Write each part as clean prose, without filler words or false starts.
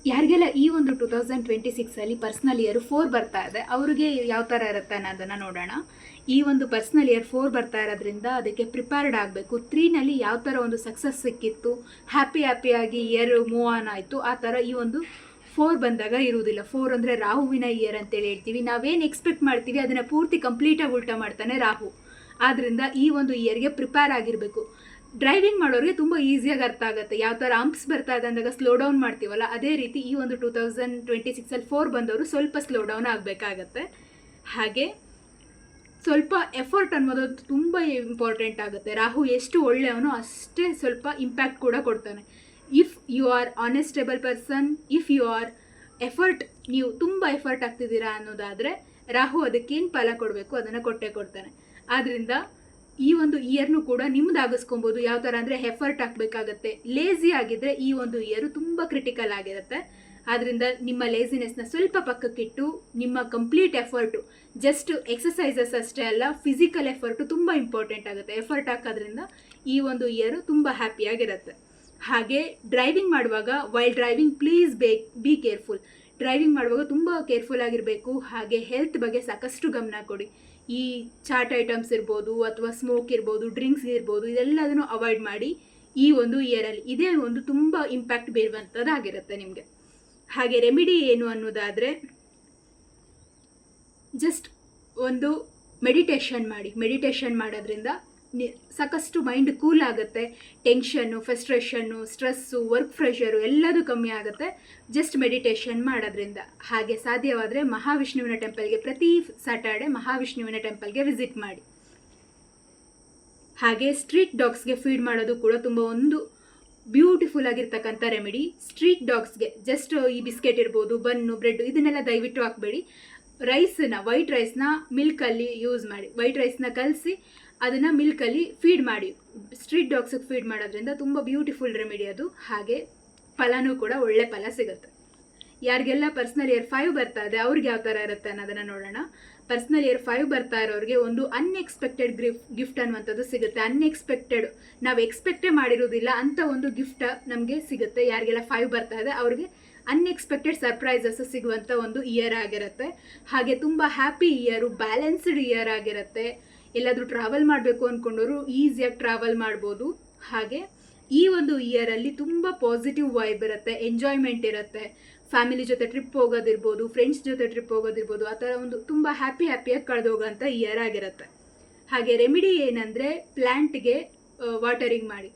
ಯಾರಿಗೆಲ್ಲ ಈ ಒಂದು 2026 ಪರ್ಸ್ನಲ್ ಇಯರ್ 4 ಬರ್ತಾ ಇದೆ ಅವ್ರಿಗೆ ಯಾವ ಥರ ಇರುತ್ತೆ ಅನ್ನೋದನ್ನು ನೋಡೋಣ. ಈ ಒಂದು ಪರ್ಸ್ನಲ್ ಇಯರ್ 4 ಬರ್ತಾ ಇರೋದ್ರಿಂದ ಅದಕ್ಕೆ ಪ್ರಿಪೇರ್ಡ್ ಆಗಬೇಕು. 3ನಲ್ಲಿ ಯಾವ ಥರ ಒಂದು ಸಕ್ಸಸ್ ಸಿಕ್ಕಿತ್ತು, ಹ್ಯಾಪಿಯಾಗಿ ಇಯರ್ ಮೂವ್ ಆನ್ ಆಯಿತು, ಆ ಥರ ಈ ಒಂದು 4 ಬಂದಾಗ ಇರುವುದಿಲ್ಲ. 4 ಅಂದರೆ ರಾಹುವಿನ ಇಯರ್ ಅಂತೇಳಿ ಹೇಳ್ತೀವಿ. ನಾವೇನು ಎಕ್ಸ್ಪೆಕ್ಟ್ ಮಾಡ್ತೀವಿ ಅದನ್ನು ಪೂರ್ತಿ ಕಂಪ್ಲೀಟಾಗಿ ಉಲ್ಟಾ ಮಾಡ್ತಾನೆ ರಾಹು. ಆದ್ದರಿಂದ ಈ ಒಂದು ಇಯರ್ಗೆ ಪ್ರಿಪೇರ್ ಆಗಿರಬೇಕು. ಡ್ರೈವಿಂಗ್ ಮಾಡೋರಿಗೆ ತುಂಬ ಈಸಿಯಾಗಿ ಅರ್ಥ ಆಗುತ್ತೆ. ಯಾವ ಥರ ಅಂಪ್ಸ್ ಬರ್ತಾ ಇದೆ ಅಂದಾಗ ಸ್ಲೋ ಡೌನ್ ಮಾಡ್ತೀವಲ್ಲ, ಅದೇ ರೀತಿ ಈ ಒಂದು 2026 4 ಬಂದವರು ಸ್ವಲ್ಪ ಸ್ಲೋ ಡೌನ್ ಆಗಬೇಕಾಗತ್ತೆ. ಹಾಗೆ ಸ್ವಲ್ಪ ಎಫರ್ಟ್ ಅನ್ನೋದು ತುಂಬ ಇಂಪಾರ್ಟೆಂಟ್ ಆಗುತ್ತೆ. ರಾಹು ಎಷ್ಟು ಒಳ್ಳೆಯವನೋ ಅಷ್ಟೇ ಸ್ವಲ್ಪ ಇಂಪ್ಯಾಕ್ಟ್ ಕೂಡ ಕೊಡ್ತಾನೆ. If you are honestable person, if you are effort, ನೀವು ತುಂಬ ಎಫರ್ಟ್ ಆಗ್ತಿದ್ದೀರಾ ಅನ್ನೋದಾದರೆ ರಾಹು ಅದಕ್ಕೇನು ಫಲ ಕೊಡಬೇಕು ಅದನ್ನು ಕೊಟ್ಟೇ ಕೊಡ್ತಾನೆ. ಆದ್ದರಿಂದ ಈ ಒಂದು ಇಯರ್ನು ಕೂಡ ನಿಮ್ದಾಗಿಸ್ಕೊಬೋದು. ಯಾವ ಥರ ಅಂದರೆ ಎಫರ್ಟ್ ಹಾಕಬೇಕಾಗತ್ತೆ. ಲೇಸಿ ಆಗಿದ್ದರೆ ಈ ಒಂದು ಇಯರು ತುಂಬ ಕ್ರಿಟಿಕಲ್ ಆಗಿರುತ್ತೆ. ಆದ್ದರಿಂದ ನಿಮ್ಮ ಲೇಸಿನೆಸ್ನ ಸ್ವಲ್ಪ ಪಕ್ಕಕ್ಕಿಟ್ಟು ನಿಮ್ಮ ಕಂಪ್ಲೀಟ್ ಎಫರ್ಟು, ಜಸ್ಟ್ ಎಕ್ಸಸೈಸಸ್ ಅಷ್ಟೇ ಅಲ್ಲ, ಫಿಸಿಕಲ್ ಎಫರ್ಟು ತುಂಬ ಇಂಪಾರ್ಟೆಂಟ್ ಆಗುತ್ತೆ. ಎಫರ್ಟ್ ಹಾಕೋದ್ರಿಂದ ಈ ಒಂದು ಇಯರು ತುಂಬ ಹ್ಯಾಪಿಯಾಗಿರುತ್ತೆ. ಹಾಗೆ ಡ್ರೈವಿಂಗ್ ಮಾಡುವಾಗ, while driving please be careful. Driving ಮಾಡುವಾಗ ತುಂಬ ಕೇರ್ಫುಲ್ ಆಗಿರಬೇಕು. ಹಾಗೆ ಹೆಲ್ತ್ ಬಗ್ಗೆ ಸಾಕಷ್ಟು ಗಮನ ಕೊಡಿ. ಈ ಚಾಟ್ ಐಟಮ್ಸ್ ಇರ್ಬೋದು ಅಥವಾ ಸ್ಮೋಕ್ ಇರ್ಬೋದು, ಡ್ರಿಂಕ್ಸ್ ಇರ್ಬೋದು, ಇದೆಲ್ಲದನ್ನು ಅವಾಯ್ಡ್ ಮಾಡಿ. ಈ ಒಂದು ಇಯರಲ್ಲಿ ಇದೇ ಒಂದು ತುಂಬ ಇಂಪ್ಯಾಕ್ಟ್ ಬೀರುವಂಥದ್ದಾಗಿರುತ್ತೆ ನಿಮಗೆ. ಹಾಗೆ ರೆಮಿಡಿ ಏನು ಅನ್ನೋದಾದರೆ, ಜಸ್ಟ್ ಒಂದು ಮೆಡಿಟೇಷನ್ ಮಾಡಿ. ಮೆಡಿಟೇಷನ್ ಮಾಡೋದ್ರಿಂದ ಸಾಕಷ್ಟು ಮೈಂಡ್ ಕೂಲ್ ಆಗುತ್ತೆ. ಟೆನ್ಷನ್ನು, ಫ್ರಸ್ಟ್ರೇಷನ್ನು, ಸ್ಟ್ರೆಸ್ಸು, ವರ್ಕ್ ಪ್ರೆಷರು ಎಲ್ಲದೂ ಕಮ್ಮಿ ಆಗುತ್ತೆ ಜಸ್ಟ್ ಮೆಡಿಟೇಷನ್ ಮಾಡೋದ್ರಿಂದ. ಹಾಗೆ ಸಾಧ್ಯವಾದರೆ ಮಹಾವಿಷ್ಣುವಿನ ಟೆಂಪಲ್ಗೆ ಪ್ರತಿ ಸ್ಯಾಟರ್ಡೆ ಮಹಾವಿಷ್ಣುವಿನ ಟೆಂಪಲ್ಗೆ ವಿಸಿಟ್ ಮಾಡಿ. ಹಾಗೆ ಸ್ಟ್ರೀಟ್ ಡಾಗ್ಸ್ಗೆ ಫೀಡ್ ಮಾಡೋದು ಕೂಡ ತುಂಬ ಒಂದು ಬ್ಯೂಟಿಫುಲ್ ಆಗಿರ್ತಕ್ಕಂಥ ರೆಮಿಡಿ. ಸ್ಟ್ರೀಟ್ ಡಾಗ್ಸ್ಗೆ ಜಸ್ಟ್ ಈ ಬಿಸ್ಕೆಟ್ ಇರ್ಬೋದು, ಬನ್ನು, ಬ್ರೆಡ್ ಇದನ್ನೆಲ್ಲ ದಯವಿಟ್ಟು ಹಾಕಬೇಡಿ. ರೈಸನ್ನ, ವೈಟ್ ರೈಸ್ನ ಮಿಲ್ಕಲ್ಲಿ ಯೂಸ್ ಮಾಡಿ. ವೈಟ್ ರೈಸ್ನ ಕಲಸಿ ಅದನ್ನು ಮಿಲ್ಕಲ್ಲಿ ಫೀಡ್ ಮಾಡಿ. ಸ್ಟ್ರೀಟ್ ಡಾಗ್ಸಿಗೆ ಫೀಡ್ ಮಾಡೋದ್ರಿಂದ ತುಂಬ ಬ್ಯೂಟಿಫುಲ್ ರೆಮಿಡಿ ಅದು. ಹಾಗೆ ಫಲನೂ ಕೂಡ ಒಳ್ಳೆ ಫಲ ಸಿಗುತ್ತೆ. ಯಾರಿಗೆಲ್ಲ ಪರ್ಸ್ನಲ್ ಇಯರ್ 5 ಬರ್ತಾ ಇದೆ ಅವ್ರಿಗೆ ಯಾವ ಥರ ಇರುತ್ತೆ ಅನ್ನೋದನ್ನು ನೋಡೋಣ. ಪರ್ಸ್ನಲ್ ಇಯರ್ 5 ಬರ್ತಾ ಇರೋರಿಗೆ ಒಂದು ಅನ್ಎಕ್ಸ್ಪೆಕ್ಟೆಡ್ ಗಿಫ್ಟ್ ಅನ್ನುವಂಥದ್ದು ಸಿಗುತ್ತೆ. ಅನ್ಎಕ್ಸ್ಪೆಕ್ಟೆಡ್, ನಾವು ಎಕ್ಸ್ಪೆಕ್ಟೇ ಮಾಡಿರೋದಿಲ್ಲ ಅಂಥ ಒಂದು ಗಿಫ್ಟ್ ನಮಗೆ ಸಿಗುತ್ತೆ. ಯಾರಿಗೆಲ್ಲ 5 ಬರ್ತಾ ಇದೆ ಅವ್ರಿಗೆ ಅನ್ಎಕ್ಸ್ಪೆಕ್ಟೆಡ್ ಸರ್ಪ್ರೈಸಸ್ ಸಿಗುವಂಥ ಒಂದು ಇಯರ್ ಆಗಿರುತ್ತೆ. ಹಾಗೆ ತುಂಬ ಹ್ಯಾಪಿ ಇಯರು, ಬ್ಯಾಲೆನ್ಸ್ಡ್ ಇಯರ್ ಆಗಿರುತ್ತೆ. ಎಲ್ಲಾದರೂ ಟ್ರಾವೆಲ್ ಮಾಡಬೇಕು ಅಂದ್ಕೊಂಡವರು ಈಸಿಯಾಗಿ ಟ್ರಾವೆಲ್ ಮಾಡ್ಬೋದು. ಹಾಗೆ ಈ ಒಂದು ಇಯರಲ್ಲಿ ತುಂಬ ಪಾಸಿಟಿವ್ ವೈಬ್ ಇರುತ್ತೆ, ಎಂಜಾಯ್ಮೆಂಟ್ ಇರುತ್ತೆ. ಫ್ಯಾಮಿಲಿ ಜೊತೆ ಟ್ರಿಪ್ ಹೋಗೋದಿರ್ಬೋದು, ಫ್ರೆಂಡ್ಸ್ ಜೊತೆ ಟ್ರಿಪ್ ಹೋಗೋದಿರ್ಬೋದು, ಆ ಥರ ಒಂದು ತುಂಬ ಹ್ಯಾಪಿಯಾಗಿ ಕಳೆದೋಗೋಂಥ ಇಯರ್ ಆಗಿರುತ್ತೆ. ಹಾಗೆ ರೆಮಿಡಿ ಏನಂದರೆ, ಪ್ಲ್ಯಾಂಟ್ಗೆ ವಾಟರಿಂಗ್ ಮಾಡಿ.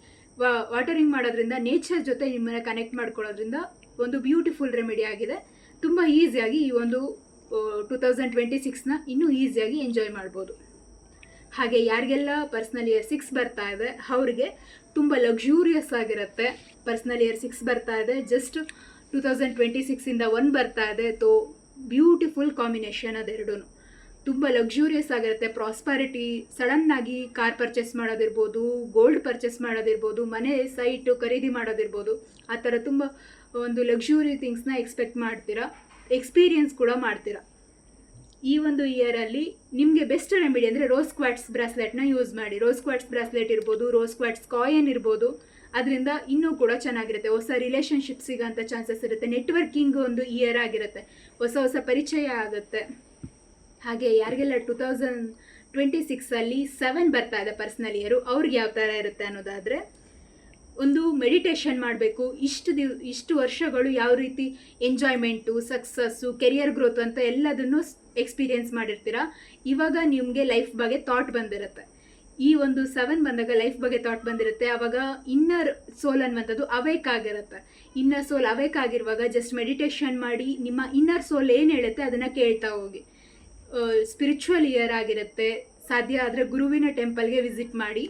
ವಾಟರಿಂಗ್ ಮಾಡೋದ್ರಿಂದ ನೇಚರ್ ಜೊತೆ ನಿಮ್ಮನ್ನು ಕನೆಕ್ಟ್ ಮಾಡ್ಕೊಳ್ಳೋದ್ರಿಂದ ಒಂದು ಬ್ಯೂಟಿಫುಲ್ ರೆಮಿಡಿ ಆಗಿದೆ. ತುಂಬ ಈಸಿಯಾಗಿ ಈ ಒಂದು 2026ನ ಇನ್ನೂ ಈಸಿಯಾಗಿ ಎಂಜಾಯ್ ಮಾಡ್ಬೋದು. ಹಾಗೆ ಯಾರಿಗೆಲ್ಲ ಪರ್ಸ್ನಲ್ ಇಯರ್ 6 ಬರ್ತಾ ಇದೆ ಅವ್ರಿಗೆ ತುಂಬ ಲಕ್ಸುರಿಯಸ್ ಆಗಿರುತ್ತೆ. ಪರ್ಸ್ನಲ್ ಇಯರ್ 6 ಬರ್ತಾ ಇದೆ, ಜಸ್ಟ್ 2026ಇಂದ 1 ಬರ್ತಾ ಇದೆ. ಬ್ಯೂಟಿಫುಲ್ ಕಾಂಬಿನೇಷನ್ ಅದೆರಡೂ ತುಂಬ ಲಕ್ಸುರಿಯಸ್ ಆಗಿರುತ್ತೆ. ಪ್ರಾಸ್ಪರಿಟಿ, ಸಡನ್ನಾಗಿ ಕಾರ್ ಪರ್ಚೇಸ್ ಮಾಡೋದಿರ್ಬೋದು, ಗೋಲ್ಡ್ ಪರ್ಚೇಸ್ ಮಾಡೋದಿರ್ಬೋದು, ಮನೆ ಸೈಟು ಖರೀದಿ ಮಾಡೋದಿರ್ಬೋದು, ಆ ಥರ ತುಂಬ ಒಂದು ಲಕ್ಸುರಿ ಥಿಂಗ್ಸ್ನ ಎಕ್ಸ್ಪೆಕ್ಟ್ ಮಾಡ್ತೀರಾ, ಎಕ್ಸ್ಪೀರಿಯನ್ಸ್ ಕೂಡ ಮಾಡ್ತೀರಾ. ಈ ಒಂದು ಇಯರಲ್ಲಿ ನಿಮಗೆ ಬೆಸ್ಟ್ ರೆಮಿಡಿ ಅಂದರೆ ರೋಸ್ ಕ್ವಾಟ್ಸ್ ಬ್ರಾಸ್ಲೆಟ್ನ ಯೂಸ್ ಮಾಡಿ. ರೋಸ್ ಕ್ವಾಟ್ಸ್ ಬ್ರಾಸ್ಲೆಟ್ ಇರ್ಬೋದು, ರೋಸ್ ಕ್ವಾಟ್ಸ್ ಕಾಯಿನ್ ಇರ್ಬೋದು, ಅದರಿಂದ ಇನ್ನೂ ಕೂಡ ಚೆನ್ನಾಗಿರುತ್ತೆ. ಹೊಸ ರಿಲೇಷನ್ಶಿಪ್ ಸಿಗೋಂಥ ಚಾನ್ಸಸ್ ಇರುತ್ತೆ. ನೆಟ್ವರ್ಕಿಂಗ್ ಒಂದು ಇಯರ್ ಆಗಿರುತ್ತೆ, ಹೊಸ ಪರಿಚಯ ಆಗುತ್ತೆ. ಹಾಗೆ ಯಾರಿಗೆಲ್ಲ 2026 7 ಬರ್ತಾ ಇದೆ ಪರ್ಸ್ನಲ್ ಇಯರು ಅವ್ರಿಗೆ ಯಾವ ಥರ ಇರುತ್ತೆ ಅನ್ನೋದಾದರೆ, ಒಂದು ಮೆಡಿಟೇಷನ್ ಮಾಡಬೇಕು. ಇಷ್ಟು ವರ್ಷಗಳು ಯಾವ ರೀತಿ ಎಂಜಾಯ್ಮೆಂಟು, ಸಕ್ಸಸ್ಸು, ಕೆರಿಯರ್ ಗ್ರೋತ್ ಅಂತ ಎಲ್ಲದನ್ನು ಎಕ್ಸ್ಪೀರಿಯೆನ್ಸ್ ಮಾಡಿರ್ತೀರಾ. ಇವಾಗ ನಿಮಗೆ ಲೈಫ್ ಬಗ್ಗೆ ಥಾಟ್ ಬಂದಿರುತ್ತೆ. ಈ ಒಂದು 7 ಬಂದಾಗ ಲೈಫ್ ಬಗ್ಗೆ ಥಾಟ್ ಬಂದಿರುತ್ತೆ. ಆವಾಗ ಇನ್ನರ್ ಸೋಲ್ ಅನ್ನುವಂಥದ್ದು ಅವೇಕ್ ಆಗಿರುತ್ತೆ. ಇನ್ನರ್ ಸೋಲ್ ಅವೇಕ್ ಆಗಿರುವಾಗ ಜಸ್ಟ್ ಮೆಡಿಟೇಷನ್ ಮಾಡಿ, ನಿಮ್ಮ ಇನ್ನರ್ ಸೋಲ್ ಏನು ಹೇಳುತ್ತೆ ಅದನ್ನು ಕೇಳ್ತಾ ಹೋಗಿ. ಸ್ಪಿರಿಚುವಲ್ ಇಯರ್ ಆಗಿರುತ್ತೆ. ಸಾಧ್ಯ ಆದರೆ ಗುರುವಿನ ಟೆಂಪಲ್ಗೆ ವಿಸಿಟ್ ಮಾಡಿ.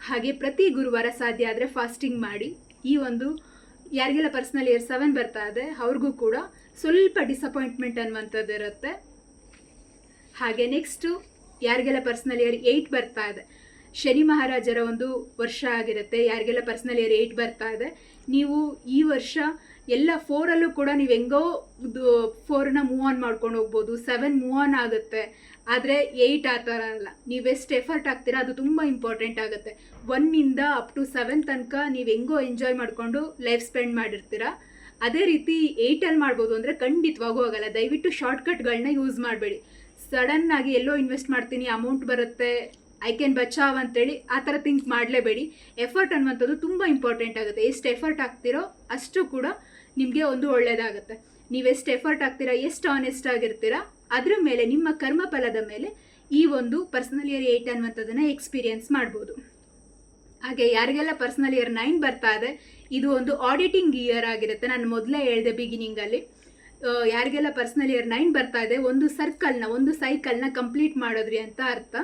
ಹಾಗೆ ಪ್ರತಿ ಗುರುವಾರ ಸಾಧ್ಯ ಆದರೆ ಫಾಸ್ಟಿಂಗ್ ಮಾಡಿ. ಈ ಒಂದು ಯಾರಿಗೆಲ್ಲ ಪರ್ಸ್ನಲ್ ಇಯರ್ 7 ಬರ್ತಾ ಇದೆ ಅವ್ರಿಗೂ ಕೂಡ ಸ್ವಲ್ಪ ಡಿಸಪಾಯಿಂಟ್ಮೆಂಟ್ ಅನ್ನುವಂಥದ್ದು ಇರುತ್ತೆ. ಹಾಗೆ ನೆಕ್ಸ್ಟು ಯಾರಿಗೆಲ್ಲ ಪರ್ಸ್ನಲ್ ಇಯರ್ 8 ಬರ್ತಾ ಇದೆ, ಶನಿ ಮಹಾರಾಜರ ಒಂದು ವರ್ಷ ಆಗಿರುತ್ತೆ. ಯಾರಿಗೆಲ್ಲ ಪರ್ಸ್ನಲ್ ಇಯರ್ 8 ಬರ್ತಾ ಇದೆ, ನೀವು ಈ ವರ್ಷ ಎಲ್ಲ 4ಅಲ್ಲೂ ಕೂಡ ನೀವು ಹೆಂಗೋ 4ನ ಮೂವ್ ಆನ್ ಮಾಡ್ಕೊಂಡು ಹೋಗ್ಬೋದು. 7 ಮೂವ್ ಆನ್ ಆಗುತ್ತೆ. ಆದರೆ 8 ಆ ಥರ ಅಲ್ಲ. ನೀವೆಷ್ಟು ಎಫರ್ಟ್ ಹಾಕ್ತೀರಾ ಅದು ತುಂಬ ಇಂಪಾರ್ಟೆಂಟ್ ಆಗುತ್ತೆ. 1ಇಂದ ಅಪ್ ಟು 7 ತನಕ ನೀವು ಹೆಂಗೋ ಎಂಜಾಯ್ ಮಾಡಿಕೊಂಡು ಲೈಫ್ ಸ್ಪೆಂಡ್ ಮಾಡಿರ್ತೀರ. ಅದೇ ರೀತಿ 8ಅಲ್ಲಿ ಮಾಡ್ಬೋದು ಅಂದರೆ ಖಂಡಿತವಾಗೂ ಆಗಲ್ಲ. ದಯವಿಟ್ಟು ಶಾರ್ಟ್ಕಟ್ಗಳನ್ನ ಯೂಸ್ ಮಾಡಬೇಡಿ. ಸಡನ್ನಾಗಿ ಎಲ್ಲೋ ಇನ್ವೆಸ್ಟ್ ಮಾಡ್ತೀನಿ, ಅಮೌಂಟ್ ಬರುತ್ತೆ, ಐ ಕ್ಯಾನ್ ಬಚಾವ್ ಅಂತೇಳಿ ಆ ಥರ ಥಿಂಕ್ ಮಾಡಲೇಬೇಡಿ. ಎಫರ್ಟ್ ಅನ್ನುವಂಥದ್ದು ತುಂಬ ಇಂಪಾರ್ಟೆಂಟ್ ಆಗುತ್ತೆ. ಎಷ್ಟು ಎಫರ್ಟ್ ಹಾಕ್ತಿರೋ ಅಷ್ಟು ಕೂಡ ನಿಮಗೆ ಒಂದು ಒಳ್ಳೆಯದಾಗುತ್ತೆ. ನೀವೆಷ್ಟು ಎಫರ್ಟ್ ಹಾಕ್ತೀರಾ, ಎಷ್ಟು ಆನೆಸ್ಟ್ ಆಗಿರ್ತೀರಾ, ಅದ್ರ ಮೇಲೆ ನಿಮ್ಮ ಕರ್ಮಫಲದ ಮೇಲೆ ಈ ಒಂದು ಪರ್ಸನಲ್ ಇಯರ್ 8 ಅನ್ನುವಂಥದ್ದನ್ನು ಎಕ್ಸ್ಪೀರಿಯನ್ಸ್ ಮಾಡ್ಬೋದು. ಹಾಗೆ ಯಾರಿಗೆಲ್ಲ ಪರ್ಸನಲ್ ಇಯರ್ 9 ಬರ್ತಾ ಇದೆ, ಇದು ಒಂದು ಆಡಿಟಿಂಗ್ ಇಯರ್ ಆಗಿರುತ್ತೆ. ನಾನು ಮೊದಲೇ ಹೇಳಿದೆ ಬಿಗಿನಿಂಗಲ್ಲಿ, ಯಾರಿಗೆಲ್ಲ ಪರ್ಸನಲ್ ಇಯರ್ 9 ಬರ್ತಾ ಇದೆ, ಒಂದು ಸೈಕಲ್ನ ಕಂಪ್ಲೀಟ್ ಮಾಡೋದ್ರಿ ಅಂತ ಅರ್ಥ.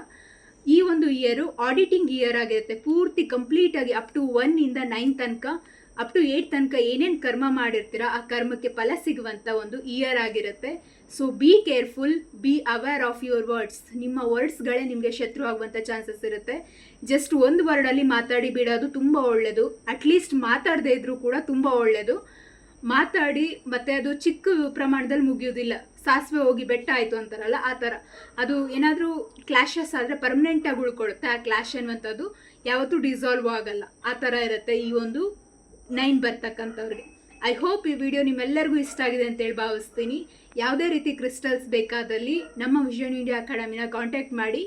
ಈ ಒಂದು ಇಯರು ಆಡಿಟಿಂಗ್ ಇಯರ್ ಆಗಿರುತ್ತೆ. ಪೂರ್ತಿ ಕಂಪ್ಲೀಟಾಗಿ ಅಪ್ ಟು 1 ಇಂದ 9 ತನಕ, ಅಪ್ ಟು 8 ತನಕ ಏನೇನು ಕರ್ಮ ಮಾಡಿರ್ತೀರ ಆ ಕರ್ಮಕ್ಕೆ ಫಲ ಸಿಗುವಂಥ ಒಂದು ಇಯರ್ ಆಗಿರುತ್ತೆ. So be careful, be aware of your words. ನಿಮ್ಮ ವರ್ಡ್ಸ್ಗಳೇ ನಿಮಗೆ ಶತ್ರು ಆಗುವಂಥ ಚಾನ್ಸಸ್ ಇರುತ್ತೆ. ಜಸ್ಟ್ ಒಂದು ವರ್ಡಲ್ಲಿ ಮಾತಾಡಿ ಬಿಡೋದು ತುಂಬ ಒಳ್ಳೆಯದು. ಅಟ್ಲೀಸ್ಟ್ ಮಾತಾಡದೇ ಇದ್ರೂ ಕೂಡ ತುಂಬ ಒಳ್ಳೆಯದು. ಮಾತಾಡಿ ಮತ್ತೆ ಅದು ಚಿಕ್ಕ ಪ್ರಮಾಣದಲ್ಲಿ ಮುಗಿಯೋದಿಲ್ಲ. ಸಾಸಿವೆ ಹೋಗಿ ಬೆಟ್ಟ ಆಯಿತು ಅಂತಾರಲ್ಲ, ಆ ಥರ. ಅದು ಏನಾದರೂ ಕ್ಲಾಶಸ್ ಆದರೆ ಪರ್ಮನೆಂಟಾಗಿ ಉಳ್ಕೊಳ್ಳುತ್ತೆ. ಆ ಕ್ಲಾಶ್ ಅನ್ನುವಂಥದ್ದು ಯಾವತ್ತೂ ಡಿಸಾಲ್ವ್ ಆಗಲ್ಲ. ಆ ಥರ ಇರುತ್ತೆ ಈ ಒಂದು 9 ಬರ್ತಕ್ಕಂಥವ್ರಿಗೆ. ಐ ಹೋಪ್ ಈ ವಿಡಿಯೋ ನಿಮ್ಮೆಲ್ಲರಿಗೂ ಇಷ್ಟ ಆಗಿದೆ ಅಂತೇಳಿ ಭಾವಿಸ್ತೀನಿ. ಯಾವುದೇ ರೀತಿ ಕ್ರಿಸ್ಟಲ್ಸ್ ಬೇಕಾದಲ್ಲಿ ನಮ್ಮ ವಿಷನ್ ಇಂಡಿಯಾ ಅಕಾಡೆಮಿನ ಕಾಂಟ್ಯಾಕ್ಟ್ ಮಾಡಿ.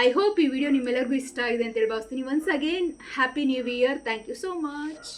ಐ ಹೋಪ್ ಈ ವಿಡಿಯೋ ನಿಮ್ಮೆಲ್ಲರಿಗೂ ಇಷ್ಟ ಆಗಿದೆ ಅಂತೇಳಿ ಭಾವಿಸ್ತೀನಿ. Once again happy new year. Thank you so much.